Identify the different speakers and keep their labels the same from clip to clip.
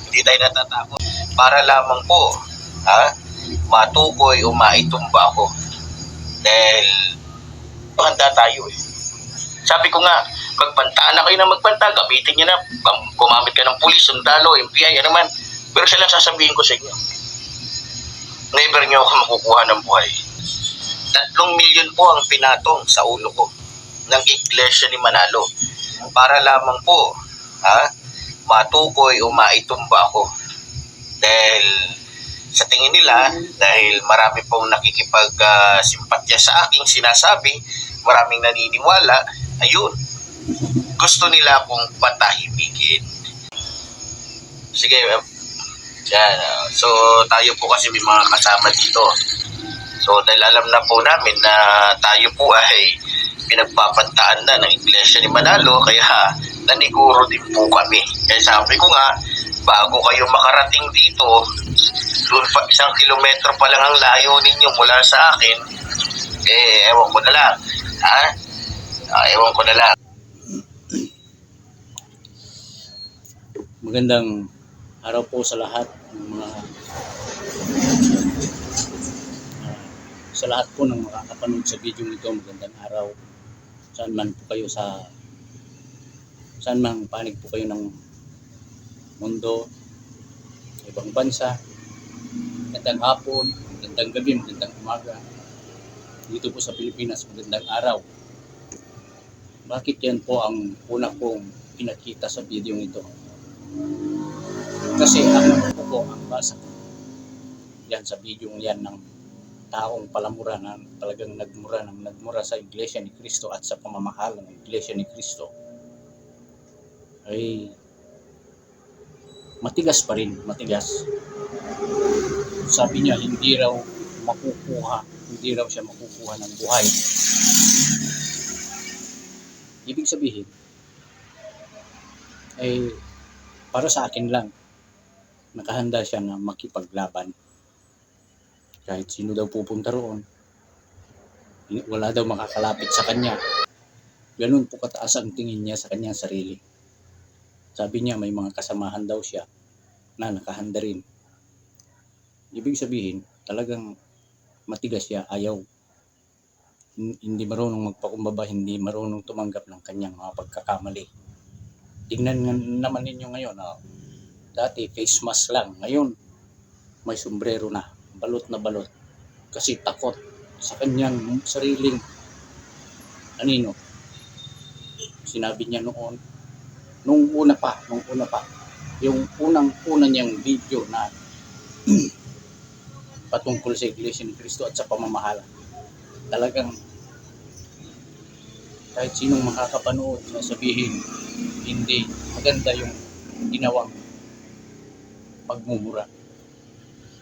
Speaker 1: Hindi tayo natatakot. Para lamang po, matukoy o maitumba ako. Dahil handa tayo eh. Sabi ko nga, magpanta na kayo na magpanta, gamitin nyo na, gumamit ka ng pulis, sundalo, NBI, ano man. Pero sila sasabihin ko sa inyo, never nyo ako makukuha ng buhay. 3 milyon po ang pinatong sa ulo ko ng Iglesia ni Manalo. Para lamang po, matukoy o maitumba ako. Dahil sa tingin nila, dahil marami pong nakikipag-simpatya sa aking sinasabi, maraming naniniwala, ayun, gusto nila akong patahimikin. Sige, yan. So, tayo po kasi may mga kasama dito. So, dahil alam na po namin na tayo po ay pinagpapantaan na ng Iglesia ni Manalo, kaya naniguro din po kami. Kaya sabi ko nga, bago kayo makarating dito, doon pa 1 kilometro pa lang ang layo ninyo mula sa akin, ewan ko na lang. Ewan ko na lang.
Speaker 2: Magandang araw po sa lahat ng mga sa lahat po ng makakapanood sa video nito. Magandang araw. Saan man panig po kayo ng mundo, ibang bansa. Magandang hapon, magandang gabi, magandang umaga. Dito po sa Pilipinas, magandang araw. Bakit yan po ang una kong pinakita sa video nito? Kasi ang basa ko yan sa video yan ng taong palamura na talagang nagmura sa Iglesia ni Cristo at sa pamamahala ng Iglesia ni Cristo ay matigas pa rin, matigas. Sabi niya hindi raw siya makukuha ng buhay. Ibig sabihin ay para sa akin lang, nakahanda siya na makipaglaban. Kahit sino daw pupunta roon, wala daw makakalapit sa kanya. Ganun po kataas ang tingin niya sa kanyang sarili. Sabi niya may mga kasamahan daw siya na nakahanda rin. Ibig sabihin, talagang matigas siya, ayaw. Hindi marunong magpakumbaba, hindi marunong tumanggap ng kanyang mga pagkakamali. Tingnan naman ninyo ngayon, dati face mask lang, ngayon may sombrero na, balot na balot. Kasi takot sa kanyang sariling anino. Sinabi niya nung una pa, yung unang-una niyang video na patungkol sa Iglesia ni Cristo at sa pamamahala. Talagang kahit sinong makakapanood, sasabihin, hindi maganda yung ginawang pagmumura.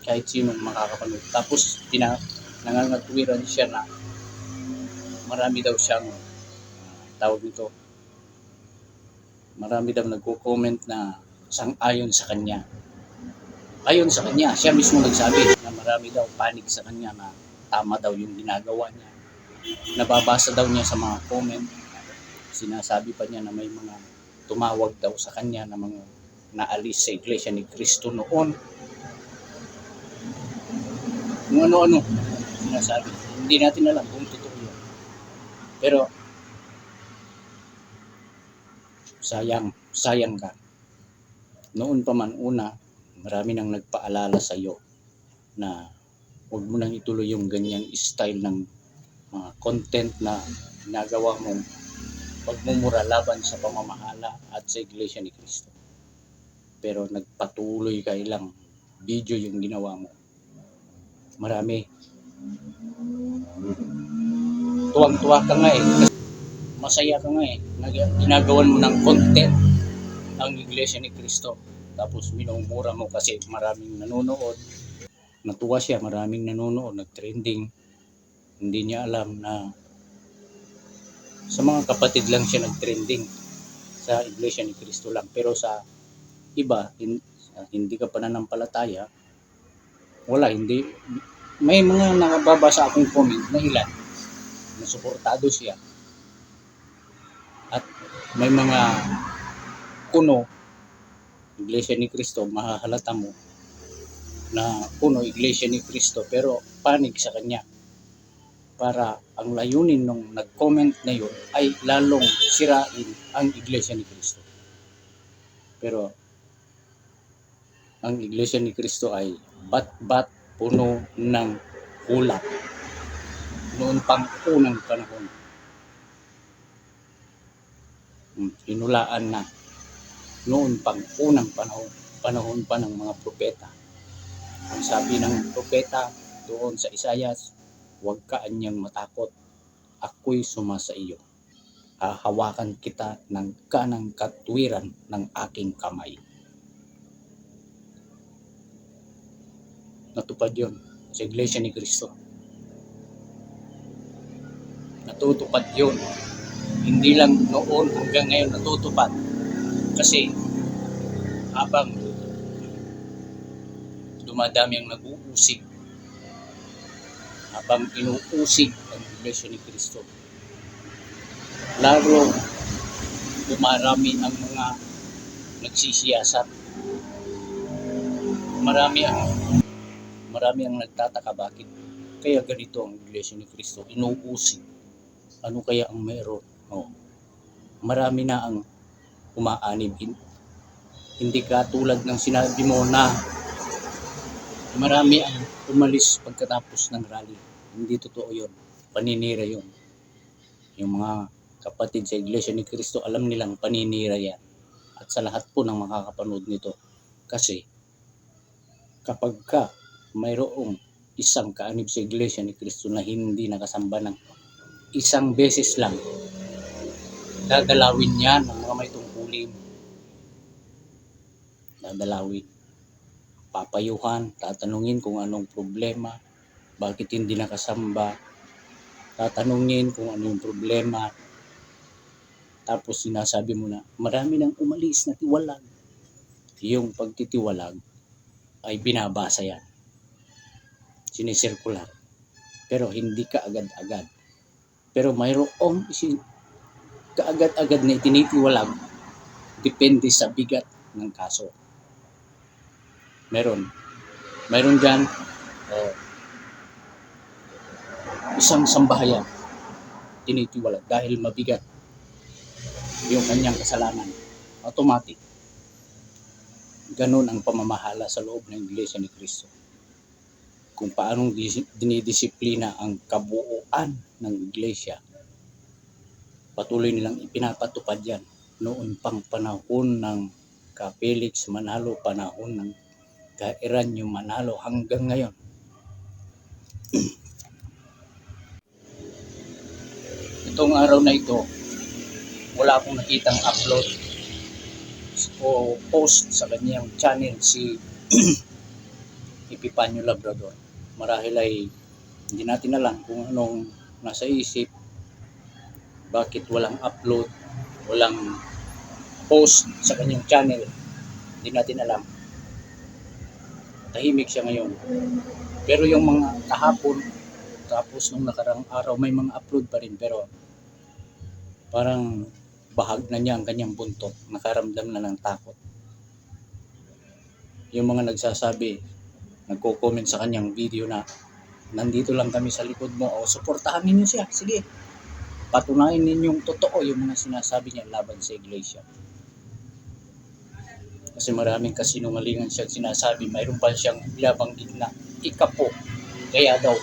Speaker 2: Kahit sinong makakapanood. Tapos nangangatwiran siya na marami daw siyang tawag nito. Marami daw nagko-comment na sang-ayon sa kanya. Ayon sa kanya, siya mismo nagsabi na marami daw panig sa kanya na tama daw yung ginagawa niya. Nababasa daw niya sa mga comment. Sinasabi pa niya na may mga tumawag daw sa kanya na mga naalis sa Iglesia ni Cristo noon. Kung ano-ano sinasabi. Hindi natin alam kung totoo yun. Pero sayang ka. Noon pa man una, marami nang nagpaalala sa iyo na huwag mo nang ituloy yung ganyang style ng content na ginagawa mong pagmumura laban sa pamamahala at sa Iglesia ni Cristo. Pero nagpatuloy ka, ilang video yung ginawa mo. Marami. Tuwang-tuwa ka nga masaya ka nga ginagawan mo ng content ang Iglesia ni Cristo. Tapos minumura mo kasi maraming nanonood. Natuwa siya, maraming nanonood, nag-trending. Hindi niya alam na sa mga kapatid lang siya nag-trending, sa Iglesia ni Cristo lang. Pero sa iba, hindi ka pananampalataya, wala, hindi. May mga nakababasa akong comment na ilan na suportado siya. At may mga kuno Iglesia ni Cristo, mahahalata mo na puno Iglesia ni Cristo pero panig sa kanya, para ang layunin nung nag-comment na yun ay lalong sirain ang Iglesia ni Cristo. Pero ang Iglesia ni Cristo ay bat-bat puno ng ulap noon pang unang panahon. Hinulaan na noon pang unang panahon pa ng mga propeta. Ang sabi ng propeta doon sa Isayas, huwag ka anyang matakot, ako'y sumasa iyo. Hahawakan kita ng kanang katwiran ng aking kamay. Natupad yun sa Iglesia ni Cristo. Natutupad yun. Hindi lang noon hanggang ngayon natutupad. Kasi habang dumadami ang nag-uusig, habang inuusig ang Iglesia ni Cristo, lalo dumarami ang mga nagsisiyasat. Marami ang nagtataka bakit kaya ganito ang Iglesia ni Cristo, inuusig. Ano kaya ang mayroon? Marami na ang umaanib. Hindi katulad ng sinabi mo na marami ang umalis pagkatapos ng rally. Hindi totoo yun. Paninira yun. Yung mga kapatid sa Iglesia ni Cristo, alam nilang paninira yan. At sa lahat po ng makakapanood nito. Kasi kapag ka mayroong isang kaanib sa Iglesia ni Cristo na hindi nakasamba ng isang beses lang, dadalawin yan ng mga may tungkulin. Dadalawin. Papayuhan, tatanungin kung anong problema, bakit hindi nakasamba, tatanungin kung ano yung problema. Tapos sinasabi mo na marami nang umalis na tiwalag. Yung pagtitiwalag ay binabasa yan. Sinisirkular. Pero hindi ka agad-agad. Pero mayroong kaagad-agad na itinitiwalag depende sa bigat ng kaso. Meron dyan isang sambahayan tinitiwalag dahil mabigat yung kanyang kasalanan. Automatic. Ganun ang pamamahala sa loob ng Iglesia ni Cristo. Kung paanong dinidisiplina ang kabuuan ng Iglesia, patuloy nilang ipinapatupad yan noon pang panahon ng ka Felix Manalo, panahon ng ka Eranio Manalo hanggang ngayon. Itong araw na ito, wala akong nakitang upload o post sa kanyang channel si Epifanio Labrador. Marahil ay hindi natin alam kung anong nasa isip, bakit walang upload, walang post sa kanyang channel. Hindi natin alam. Tahimik siya ngayon. Pero yung mga kahapon, tapos nung nakarang araw, may mga upload pa rin. Pero parang bahag na niya ang kanyang buntot. Nakaramdam na ng takot. Yung mga nagsasabi, nagko-comment sa kanyang video na nandito lang kami sa likod mo, o suportahan ninyo siya. Sige, patunayan ninyong totoo yung mga sinasabi niya laban sa Iglesia. Kasi maraming kasinungalingan siya sinasabi. Mayroon pa siyang ilabanggit na ikapo. Kaya daw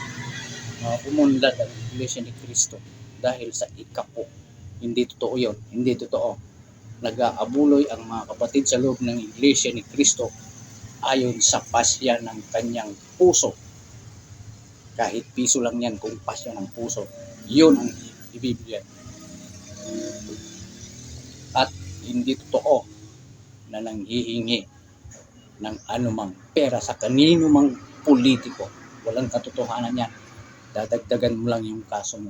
Speaker 2: umunlad ang Iglesia ni Cristo dahil sa ikapo. Hindi totoo yun. Hindi totoo. Nag-aabuloy ang mga kapatid sa loob ng Iglesia ni Cristo ayon sa pasya ng kanyang puso. Kahit piso lang yan kung pasya ng puso. Yun ang ibibigay. At hindi totoo na nanghihingi ng anumang pera sa kanino mang politiko. Walang katotohanan yan. Dadagdagan mo lang yung kaso mo.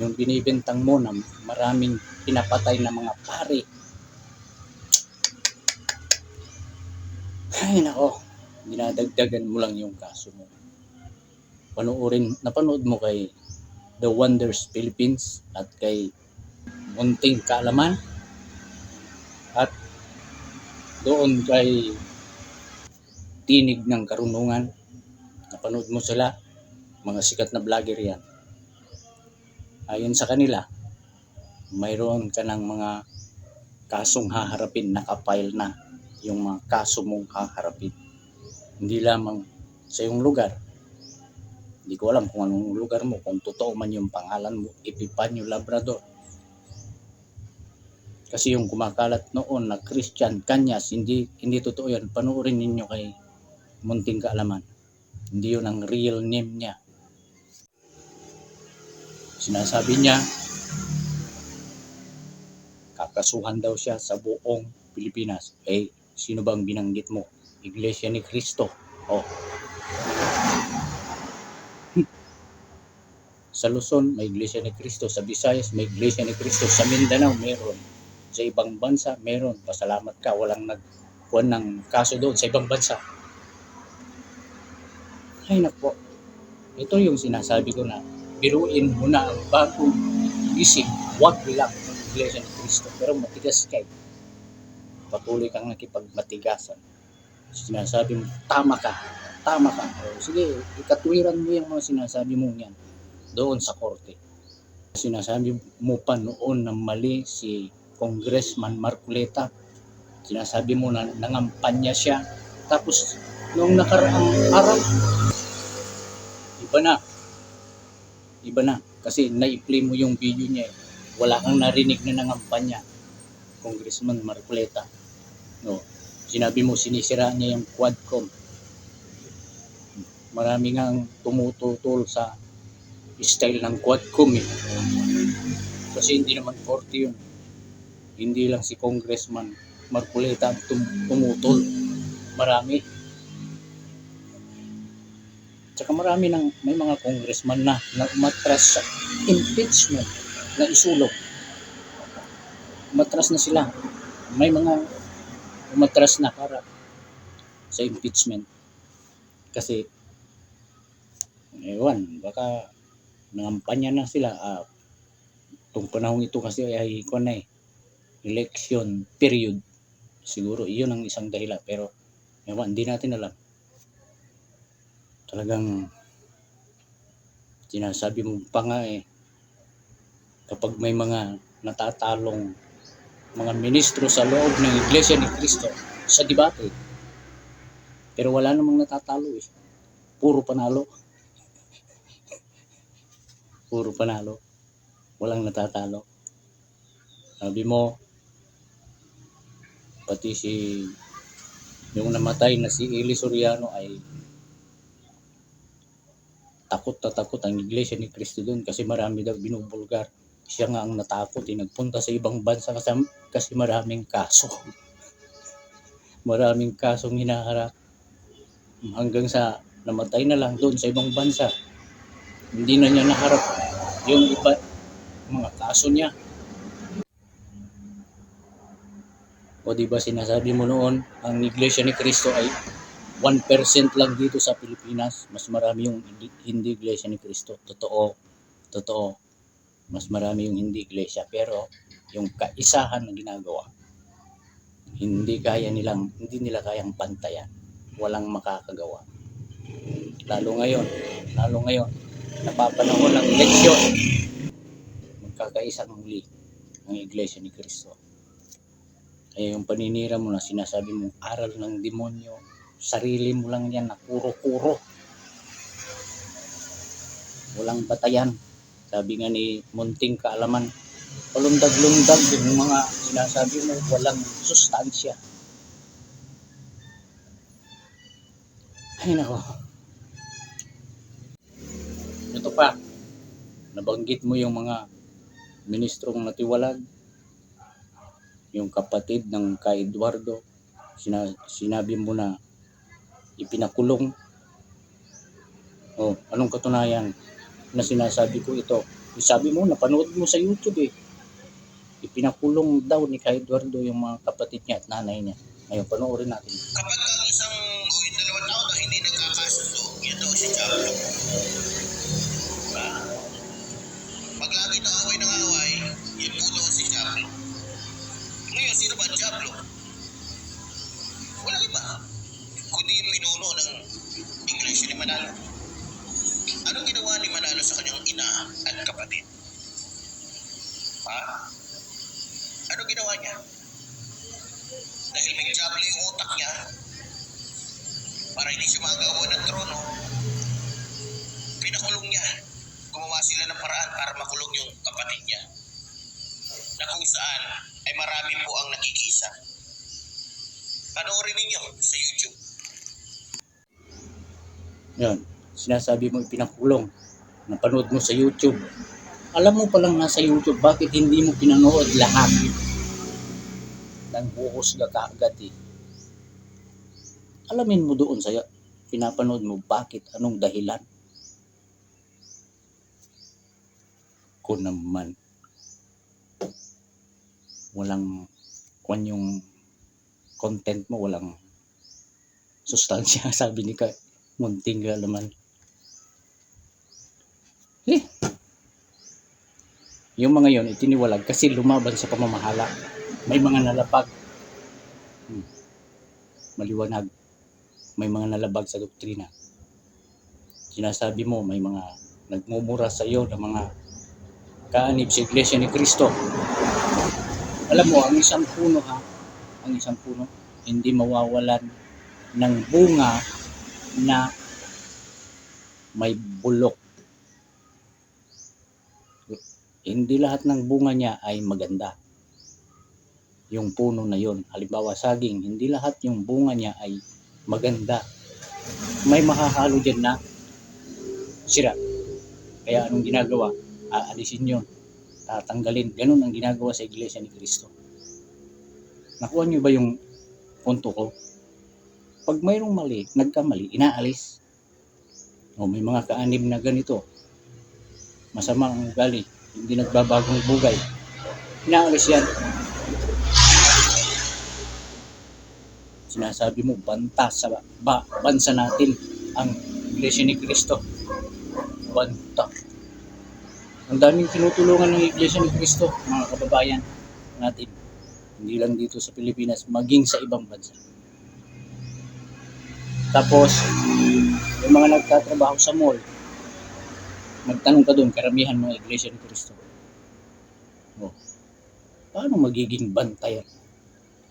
Speaker 2: Yung binibintang mo na maraming pinapatay na mga pari. Ay nako, dinadagdagan mo lang yung kaso mo. Napanood mo kay The Wonders Philippines at kay Munting Kaalaman. At doon kay Tinig ng Karunungan. Napanood mo sila, mga sikat na vlogger yan. Ayon sa kanila, mayroon ka ng mga kasong haharapin, nakapile na yung mga kaso mong haharapin. Hindi lamang sa iyong lugar. Hindi ko alam kung anong lugar mo, kung totoo man yung pangalan mo, Epifanio Labrador. Kasi yung kumakalat noon na Christian Kanyas, hindi totoo yan. Panoorin ninyo kay Munting Kaalaman. Hindi yun ang real name niya. Sinasabi niya, kakasuhan daw siya sa buong Pilipinas. Eh, sino bang binanggit mo? Iglesia ni Cristo. Oh. Sa Luzon, may Iglesia ni Cristo. Sa Visayas, may Iglesia ni Cristo. Sa Mindanao, meron. Sa ibang bansa, meron. Pasalamat ka, walang nagkuhan ng kaso doon sa ibang bansa. Ay nako, ito yung sinasabi ko na biruin mo na ang bagong gising. Huwag lang ng Iglesia ni Cristo. Pero matigas kayo. Patuloy kang nakipagmatigasan. Sinasabi mo, tama ka. Tama ka. O, sige, ikatwiran mo yung mga sinasabi mo yan doon sa korte. Sinasabi mo pa noon na mali si Congressman Marcoleta. Sinasabi mo na nangampanya siya. Tapos, noong nakaraang araw, iba na. Kasi na-play mo yung video niya. Wala kang narinig na nangampanya, Congressman Marcoleta. No. Sinabi mo, sinisira niya yung Quadcom. Marami nga tumututol sa style ng Quadcom eh. Kasi hindi naman 40 yun. Hindi lang si Congressman Marcoleta tumutol. Marami. Tsaka may mga congressman na umatras sa impeachment na isulong. Umatras na sila. May mga umatras na para sa impeachment. Kasi, ewan, baka nangampanya na sila. Itong panahon ito kasi ay election period. Siguro iyon ang isang dahilan. Pero, ewan, hindi natin alam. Talagang sinasabi mo pa nga kapag may mga natatalong mga ministro sa loob ng Iglesia ni Cristo sa debate, pero wala namang natatalo eh. Puro panalo. Puro panalo. Walang natatalo. Sabi mo, pati yung namatay na si Eli Soriano ay takot ang Iglesia ni Cristo doon kasi marami daw binubulgar. Siya nga ang natakot, nagpunta sa ibang bansa kasi maraming kaso. Maraming kasong hinaharap. Hanggang sa namatay na lang doon sa ibang bansa. Hindi na niya naharap yung iba, mga kaso niya. O diba sinasabi mo noon, ang Iglesia ni Cristo ay 1% lang dito sa Pilipinas. Mas marami yung hindi Iglesia ni Cristo. Totoo. Mas marami yung hindi iglesia. Pero yung kaisahan na ginagawa, hindi nila kayang pantayan. Walang makakagawa. Lalo ngayon, napapanahon ng eleksyon, magkakaisa muli ang Iglesia ni Cristo. Yung paninira mo na sinasabi mo, aral ng demonyo, sarili mo lang yan na kuro-kuro. Walang batayan. Sabi nga ni Munting Kaalaman, palundag-lundag yung mga sinasabi mo, walang sustansya. Ay nako. Ito pa, nabanggit mo yung mga ministrong natiwalag, yung kapatid ng kay Eduardo, sinabi mo na ipinakulong. Anong katunayan na sinasabi ko ito? Sabi mo, napanood mo sa YouTube eh. Ipinakulong daw ni kay Eduardo yung mga kapatid niya at nanay niya. Ngayon, panoorin natin.
Speaker 1: Kapag ang isang dalawang tao na hindi nagkakasundo, yan daw si Diablo. Pag lagi na away ng away, yan po daw si Diablo. Ngayon, sino ba Diablo? Manalo. Anong ginawa ni Manalo sa kanyang ina at kapatid? Ha? Ano ginawa niya? Dahil may jable yung utak niya, para hindi siya magawa ng trono, pinakulong niya. Gumawa sila ng paraan para makulong yung kapatid niya. Na kung saan ay marami po ang nakikisa. Panoorin ninyo sa YouTube.
Speaker 2: Yan, sinasabi mo ipinakulong. Napanood mo sa YouTube. Alam mo palang nasa YouTube, bakit hindi mo pinanood lahat? Nang huhusga ka agad eh. Alamin mo doon sa pinapanood mo, bakit, anong dahilan? Ko naman. Walang kung yung content mo, walang sustansya, sabi ni ka, munting ka naman. Yung mga yon itiniwalag kasi lumaban sa pamamahala. May mga nalapag. Maliwanag. May mga nalabag sa doktrina. Sinasabi mo, may mga nagmumura sa iyo ng mga kaanib sa Iglesia ni Cristo. Alam mo, ang isang puno hindi mawawalan ng bunga na may bulok. Hindi lahat ng bunga niya ay maganda. Yung puno na yon, halimbawa saging, hindi lahat yung bunga niya ay maganda. May makahalo dyan na sira. Kaya anong ginagawa? Aalisin yun. Tatanggalin. Ganun ang ginagawa sa Iglesia ni Cristo. Nakuha niyo ba yung punto ko? Pag mayroong mali, nagkamali, inaalis. O may mga kaanib na ganito. Masama ang ugali. Hindi nagbabagong bugay. Inaalis yan. Sinasabi mo, banta sa bansa natin ang Iglesia ni Cristo. Banta. Ang daming tinutulungan ng Iglesia ni Cristo, mga kababayan natin. Hindi lang dito sa Pilipinas, maging sa ibang bansa. Tapos, yung mga nagtatrabaho sa mall, magtanong ka doon, karamihan mga Iglesia ni Cristo. Oh, paano magiging banta yan?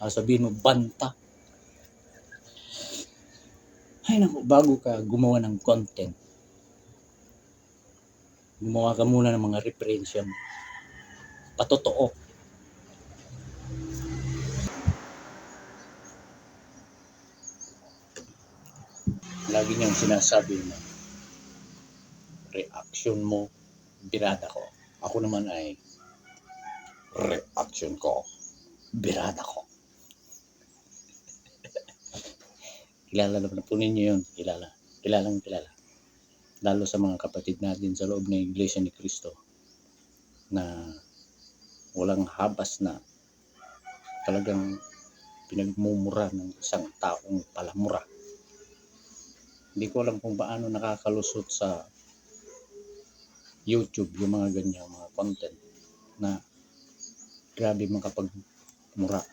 Speaker 2: Sabihin mo, banta. Ay naku, bago ka gumawa ng content, gumawa ka muna ng mga referensya mo. Patotoo. Lagi niyang sinasabi na reaction mo, birada ko. Ako naman ay reaction ko, birada ko. Kilala naman po ninyo yun. Kilalang kilala. Lalo sa mga kapatid natin sa loob ng Iglesia ni Cristo na walang habas na talagang pinagmumura ng isang taong palamura. Hindi ko alam kung paano nakakalusot sa YouTube yung mga ganyan mga content na grabe makapagmura.